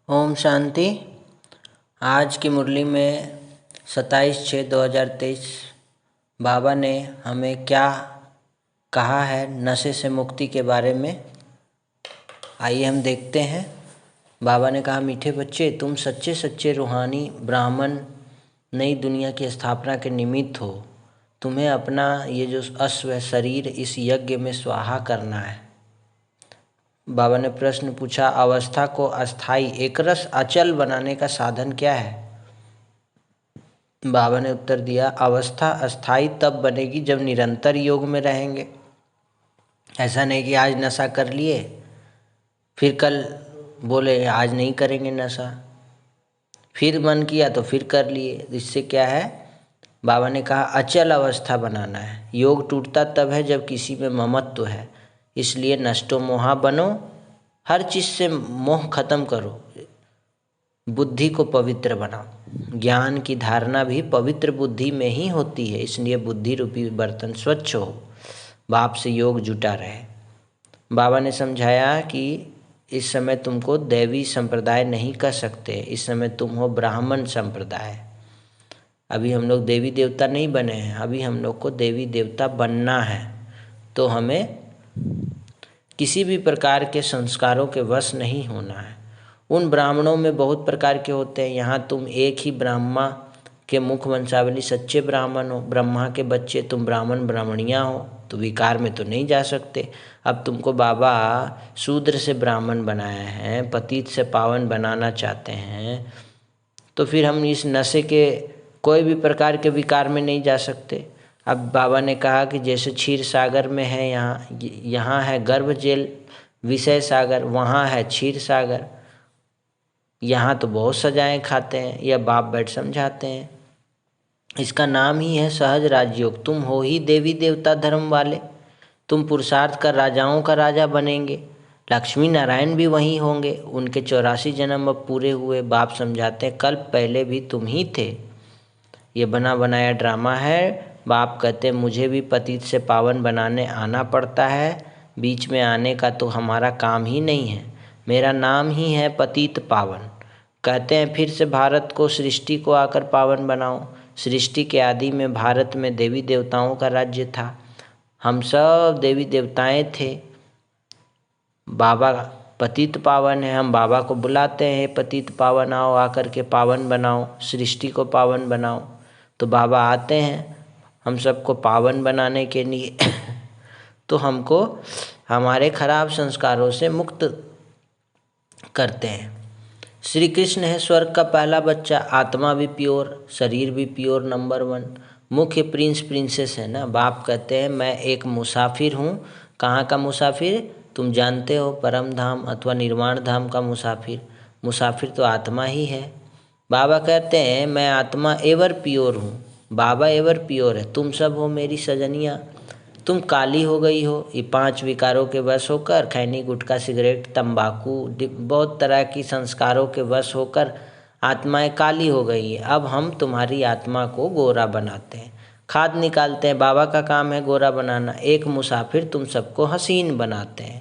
ओम शांति। आज की मुरली में 27/6/2023 बाबा ने हमें क्या कहा है नशे से मुक्ति के बारे में। आइए हम देखते हैं। बाबा ने कहा, मीठे बच्चे, तुम सच्चे सच्चे रूहानी ब्राह्मण नई दुनिया की स्थापना के निमित्त हो। तुम्हें अपना ये जो अश्व शरीर इस यज्ञ में स्वाहा करना है। बाबा ने प्रश्न पूछा, अवस्था को अस्थाई एकरस अचल बनाने का साधन क्या है? बाबा ने उत्तर दिया, अवस्था अस्थाई तब बनेगी जब निरंतर योग में रहेंगे। ऐसा नहीं कि आज नशा कर लिए फिर कल बोले आज नहीं करेंगे नशा, फिर मन किया तो फिर कर लिए। इससे क्या है? बाबा ने कहा अचल अवस्था बनाना है। योग टूटता तब है जब किसी में ममत्व है। इसलिए नष्टो मोहा बनो, हर चीज़ से मोह खत्म करो, बुद्धि को पवित्र बनाओ। ज्ञान की धारणा भी पवित्र बुद्धि में ही होती है। इसलिए बुद्धि रूपी बर्तन स्वच्छ हो, बाप से योग जुटा रहे। बाबा ने समझाया कि इस समय तुमको दैवी संप्रदाय नहीं कह सकते, इस समय तुम हो ब्राह्मण संप्रदाय। अभी हम लोग देवी देवता नहीं बने हैं, अभी हम लोग को देवी देवता बनना है। तो हमें किसी भी प्रकार के संस्कारों के वश नहीं होना है। उन ब्राह्मणों में बहुत प्रकार के होते हैं। यहाँ तुम एक ही ब्राह्मा के मुख वंशावली सच्चे ब्राह्मण हो, ब्रह्मा के बच्चे, तुम ब्राह्मण ब्राह्मणियाँ हो, तो विकार में तो नहीं जा सकते। अब तुमको बाबा शूद्र से ब्राह्मण बनाए हैं, पतित से पावन बनाना चाहते हैं, तो फिर हम इस नशे के कोई भी प्रकार के विकार में नहीं जा सकते। अब बाबा ने कहा कि जैसे क्षीर सागर में है, यहाँ है गर्भ जेल विषय सागर, वहाँ है क्षीर सागर। यहाँ तो बहुत सजाएं खाते हैं, यह बाप बैठ समझाते हैं। इसका नाम ही है सहज राजयोग। तुम हो ही देवी देवता धर्म वाले, तुम पुरुषार्थ कर राजाओं का राजा बनेंगे। लक्ष्मी नारायण भी वहीं होंगे, उनके 84 जन्म अब पूरे हुए। बाप समझाते हैं कल्प पहले भी तुम ही थे, ये बना बनाया ड्रामा है। बाप कहते हैं मुझे भी पतित से पावन बनाने आना पड़ता है, बीच में आने का तो हमारा काम ही नहीं है, मेरा नाम ही है पतित पावन। कहते हैं फिर से भारत को सृष्टि को आकर पावन बनाओ। सृष्टि के आदि में भारत में देवी देवताओं का राज्य था, हम सब देवी देवताएं थे। बाबा पतित पावन है, हम बाबा को बुलाते हैं पतित पावन आओ, आकर के पावन बनाओ, सृष्टि को पावन बनाओ। तो बाबा आते हैं हम सबको पावन बनाने के लिए तो हमको हमारे खराब संस्कारों से मुक्त करते हैं। श्री कृष्ण है स्वर्ग का पहला बच्चा, आत्मा भी प्योर, शरीर भी प्योर, नंबर 1। मुख्य प्रिंस प्रिंसेस है ना। बाप कहते हैं मैं एक मुसाफिर हूँ। कहाँ का मुसाफिर? तुम जानते हो, परम धाम अथवा निर्वाण धाम का मुसाफिर। मुसाफिर तो आत्मा ही है। बाबा कहते हैं मैं आत्मा एवर प्योर हूँ, बाबा एवर प्योर है। तुम सब हो मेरी सजनियाँ, तुम काली हो गई हो ये 5 विकारों के वश होकर, खैनी गुटखा सिगरेट तंबाकू बहुत तरह की संस्कारों के वश होकर आत्माएं काली हो गई है। अब हम तुम्हारी आत्मा को गोरा बनाते हैं, खाद निकालते हैं। बाबा का काम है गोरा बनाना। एक मुसाफिर तुम सबको हसीन बनाते हैं।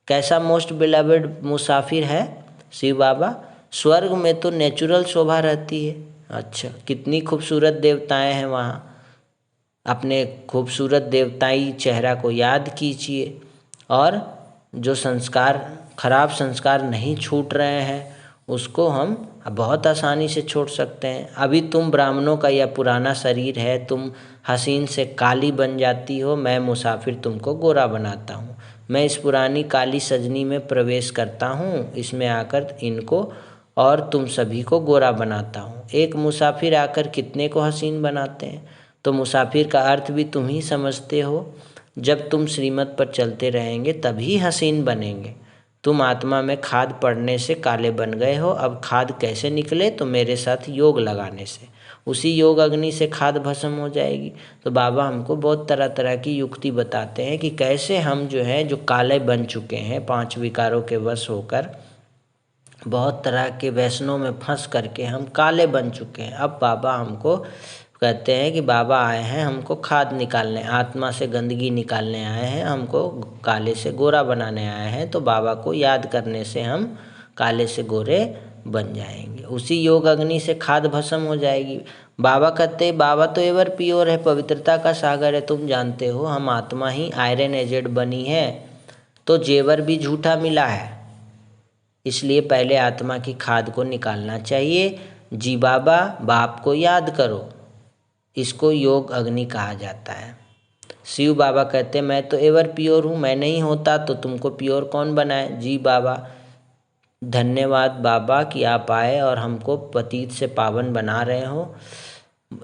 कैसा मोस्ट बिलवेड मुसाफिर है शिव बाबा? स्वर्ग में तो नेचुरल शोभा रहती है। अच्छा, कितनी खूबसूरत देवताएं हैं वहाँ। अपने खूबसूरत देवताई चेहरा को याद कीजिए, और जो संस्कार खराब संस्कार नहीं छूट रहे हैं उसको हम बहुत आसानी से छोड़ सकते हैं। अभी तुम ब्राह्मणों का यह पुराना शरीर है, तुम हसीन से काली बन जाती हो, मैं मुसाफिर तुमको गोरा बनाता हूँ। मैं इस पुरानी काली सजनी में प्रवेश करता हूँ, इसमें आकर इनको और तुम सभी को गोरा बनाता हूँ। एक मुसाफिर आकर कितने को हसीन बनाते हैं। तो मुसाफिर का अर्थ भी तुम ही समझते हो। जब तुम श्रीमत पर चलते रहेंगे तभी हसीन बनेंगे। तुम आत्मा में खाद पड़ने से काले बन गए हो। अब खाद कैसे निकले? तो मेरे साथ योग लगाने से, उसी योग अग्नि से खाद भस्म हो जाएगी। तो बाबा हमको बहुत तरह तरह की युक्ति बताते हैं कि कैसे हम जो है जो काले बन चुके हैं 5 विकारों के वश होकर, बहुत तरह के वैष्णव में फंस करके हम काले बन चुके हैं। अब बाबा हमको कहते हैं कि बाबा आए हैं हमको खाद निकालने, आत्मा से गंदगी निकालने आए हैं, हमको काले से गोरा बनाने आए हैं। तो बाबा को याद करने से हम काले से गोरे बन जाएंगे। उसी योग अग्नि से खाद भस्म हो जाएगी। बाबा कहते बाबा तो एवर प्योर है, पवित्रता का सागर है। तुम जानते हो हम आत्मा ही आयरन एजेड बनी है, तो जेवर भी झूठा मिला है, इसलिए पहले आत्मा की खाद को निकालना चाहिए। जी बाबा, बाप को याद करो, इसको योग अग्नि कहा जाता है। शिव बाबा कहते मैं तो एवर प्योर हूँ, मैं नहीं होता तो तुमको प्योर कौन बनाए। जी बाबा, धन्यवाद बाबा कि आप आए और हमको पतित से पावन बना रहे हो।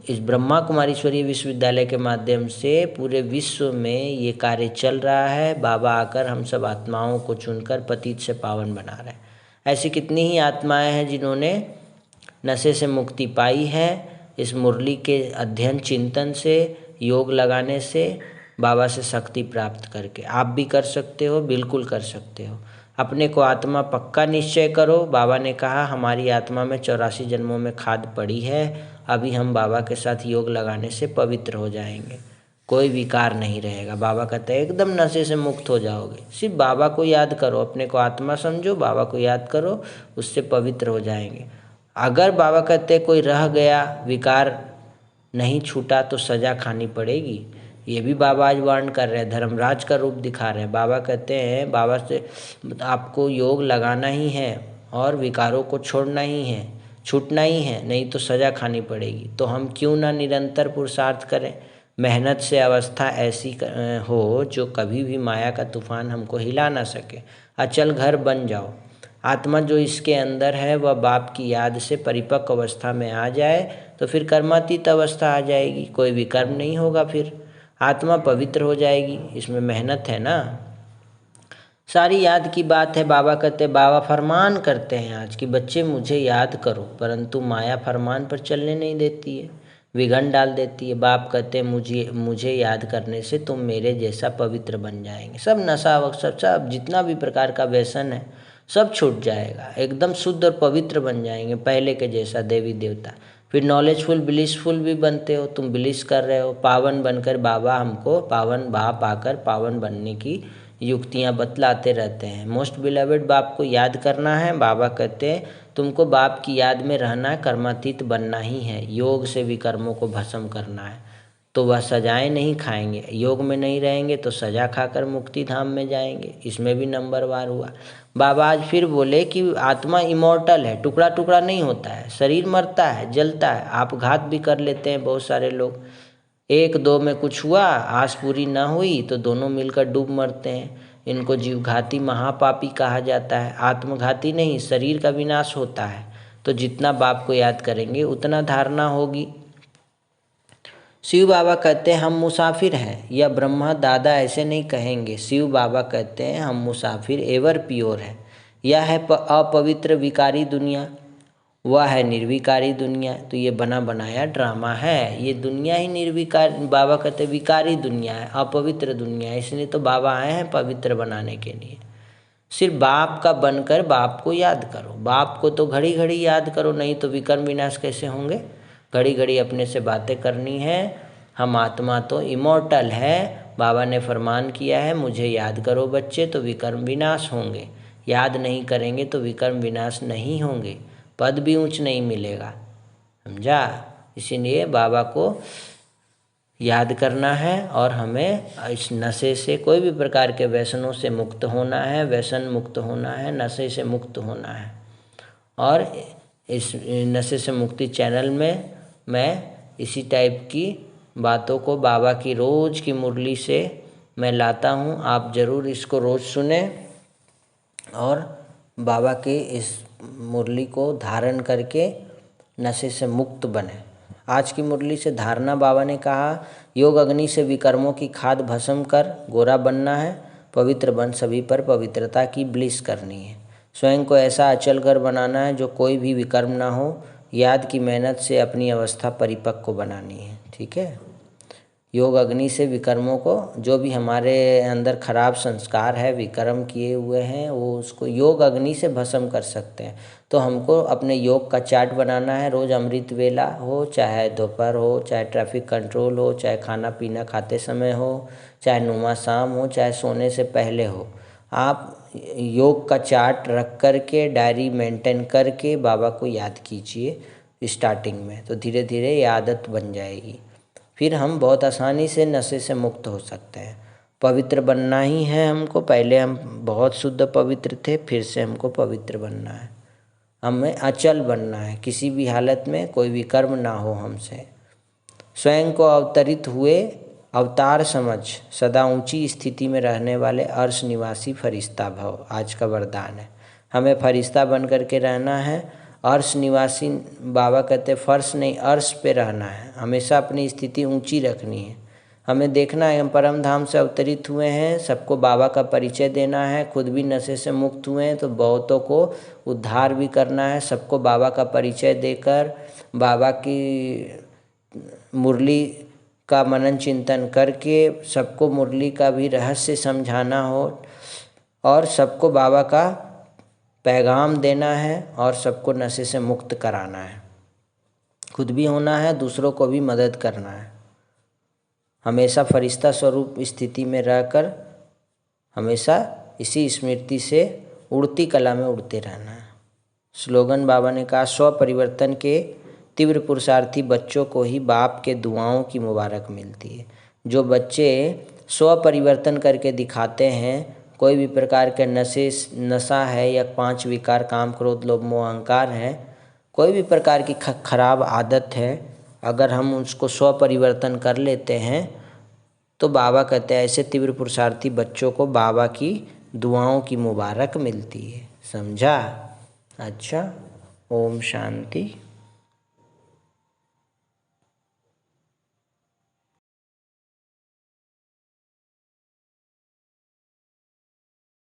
इस ब्रह्मा कुमारीश्वरी विश्वविद्यालय के माध्यम से पूरे विश्व में ये कार्य चल रहा है। बाबा आकर हम सब आत्माओं को चुनकर पतित से पावन बना रहे हैं। ऐसी कितनी ही आत्माएं हैं जिन्होंने नशे से मुक्ति पाई है इस मुरली के अध्ययन चिंतन से, योग लगाने से, बाबा से शक्ति प्राप्त करके। आप भी कर सकते हो, बिल्कुल कर सकते हो। अपने को आत्मा पक्का निश्चय करो। बाबा ने कहा हमारी आत्मा में 84 जन्मों में खाद पड़ी है, अभी हम बाबा के साथ योग लगाने से पवित्र हो जाएंगे, कोई विकार नहीं रहेगा। बाबा कहते हैं एकदम नशे से मुक्त हो जाओगे। सिर्फ बाबा को याद करो, अपने को आत्मा समझो, बाबा को याद करो, उससे पवित्र हो जाएंगे। अगर बाबा कहते कोई रह गया, विकार नहीं छूटा, तो सज़ा खानी पड़ेगी। ये भी बाबा आज वार्न कर रहे हैं, धर्मराज का रूप दिखा रहे हैं। बाबा कहते हैं बाबा से आपको योग लगाना ही है और विकारों को छोड़ना ही है, छूटना ही है, नहीं तो सज़ा खानी पड़ेगी। तो हम क्यों ना निरंतर पुरुषार्थ करें, मेहनत से अवस्था ऐसी हो जो कभी भी माया का तूफान हमको हिला ना सके। अचल घर बन जाओ। आत्मा जो इसके अंदर है वह बाप की याद से परिपक्व अवस्था में आ जाए तो फिर कर्मातीत अवस्था आ जाएगी, कोई भी कर्म नहीं होगा, फिर आत्मा पवित्र हो जाएगी। इसमें मेहनत है ना, सारी याद की बात है। बाबा कहते बाबा फरमान करते हैं आज कि बच्चे मुझे याद करो, परंतु माया फरमान पर चलने नहीं देती है, विघन डाल देती है। बाप कहते हैं मुझे याद करने से तुम मेरे जैसा पवित्र बन जाएंगे। सब नशा वक्शा सब जितना भी प्रकार का व्यसन है सब छूट जाएगा, एकदम शुद्ध और पवित्र बन जाएंगे, पहले के जैसा देवी देवता। फिर नॉलेजफुल ब्लिसफुल भी बनते हो, तुम ब्लिस कर रहे हो, पावन बनकर बाबा हमको पावन बाप आकर पावन बनने की युक्तियाँ बतलाते रहते हैं। मोस्ट बिलवेड बाप को याद करना है। बाबा कहते हैं तुमको बाप की याद में रहना, कर्मातीत बनना ही है, योग से विकर्मों को भस्म करना है, तो वह सजाएं नहीं खाएंगे। योग में नहीं रहेंगे तो सजा खाकर मुक्ति धाम में जाएंगे। इसमें भी नंबरवार हुआ। बाबा आज फिर बोले कि आत्मा इमॉर्टल है, टुकड़ा टुकड़ा नहीं होता है, शरीर मरता है, जलता है, आपघात भी कर लेते हैं बहुत सारे लोग। एक दो में कुछ हुआ, आस पूरी ना हुई तो दोनों मिलकर डूब मरते हैं। इनको जीवघाती महापापी कहा जाता है। आत्मघाती नहीं, शरीर का विनाश होता है। तो जितना बाप को याद करेंगे उतना धारणा होगी। शिव बाबा कहते हैं हम मुसाफिर हैं, या ब्रह्मा दादा ऐसे नहीं कहेंगे। शिव बाबा कहते हैं हम मुसाफिर एवर प्योर है। यह है अपवित्र विकारी दुनिया, वह है निर्विकारी दुनिया। तो ये बना बनाया ड्रामा है, ये दुनिया ही निर्विकार। बाबा कहते हैं विकारी दुनिया है, अपवित्र दुनिया है, इसलिए तो बाबा आए हैं पवित्र बनाने के लिए। सिर्फ बाप का बनकर बाप को याद करो। बाप को तो घड़ी घड़ी याद करो, नहीं तो विकर्म विनाश कैसे होंगे। घड़ी घड़ी अपने से बातें करनी है। हम आत्मा तो इमॉर्टल है। बाबा ने फरमान किया है मुझे याद करो बच्चे, तो विकर्म विनाश होंगे। याद नहीं करेंगे तो विकर्म विनाश नहीं होंगे, पद भी ऊंच नहीं मिलेगा, समझा। इसीलिए बाबा को याद करना है और हमें इस नशे से, कोई भी प्रकार के व्यसनों से मुक्त होना है, व्यसन मुक्त होना है, नशे से मुक्त होना है। और इस नशे से मुक्ति चैनल में मैं इसी टाइप की बातों को बाबा की रोज़ की मुरली से मैं लाता हूँ। आप ज़रूर इसको रोज़ सुने और बाबा की इस मुरली को धारण करके नशे से मुक्त बने। आज की मुरली से धारणा बाबा ने कहा योग अग्नि से विकर्मों की खाद भस्म कर गोरा बनना है, पवित्र बन सभी पर पवित्रता की ब्लिस करनी है। स्वयं को ऐसा अचल घर बनाना है जो कोई भी विकर्म ना हो। याद की मेहनत से अपनी अवस्था परिपक्व बनानी है, ठीक है। योग अग्नि से विकर्मों को, जो भी हमारे अंदर खराब संस्कार है, विकर्म किए हुए हैं, वो उसको योग अग्नि से भस्म कर सकते हैं। तो हमको अपने योग का चार्ट बनाना है। रोज़ अमृत वेला हो, चाहे दोपहर हो, चाहे ट्रैफिक कंट्रोल हो, चाहे खाना पीना खाते समय हो, चाहे नुमा शाम हो, चाहे सोने से पहले हो। आप योग का चार्ट रख कर के, डायरी मेंटेन करके बाबा को याद कीजिए स्टार्टिंग में, तो धीरे धीरे ये आदत बन जाएगी। फिर हम बहुत आसानी से नशे से मुक्त हो सकते हैं। पवित्र बनना ही है हमको। पहले हम बहुत शुद्ध पवित्र थे, फिर से हमको पवित्र बनना है। हमें अचल बनना है, किसी भी हालत में कोई भी कर्म ना हो हमसे। स्वयं को अवतरित हुए अवतार समझ सदा ऊंची स्थिति में रहने वाले अर्श निवासी फरिश्ता भव, आज का वरदान है। हमें फरिश्ता बन करके रहना है। अर्श निवासी, बाबा कहते फर्श नहीं अर्श पे रहना है। हमेशा अपनी स्थिति ऊंची रखनी है। हमें देखना है हम परम धाम से अवतरित हुए हैं, सबको बाबा का परिचय देना है। खुद भी नशे से मुक्त हुए हैं तो बहुतों को उद्धार भी करना है। सबको बाबा का परिचय देकर बाबा की मुरली का मनन चिंतन करके सबको मुरली का भी रहस्य समझाना हो और सबको बाबा का पैगाम देना है और सबको नशे से मुक्त कराना है। खुद भी होना है, दूसरों को भी मदद करना है। हमेशा फरिश्ता स्वरूप स्थिति में रहकर हमेशा इसी स्मृति से उड़ती कला में उड़ते रहना है। स्लोगन बाबा ने कहा, स्व परिवर्तन के तीव्र पुरुषार्थी बच्चों को ही बाप के दुआओं की मुबारक मिलती है। जो बच्चे स्व परिवर्तन करके दिखाते हैं, कोई भी प्रकार के नशा है या 5 विकार काम क्रोध लोभ मोह अहंकार है, कोई भी प्रकार की खराब आदत है, अगर हम उसको स्व परिवर्तन कर लेते हैं तो बाबा कहते हैं ऐसे तीव्र पुरुषार्थी बच्चों को बाबा की दुआओं की मुबारक मिलती है। समझा? अच्छा, ओम शांति।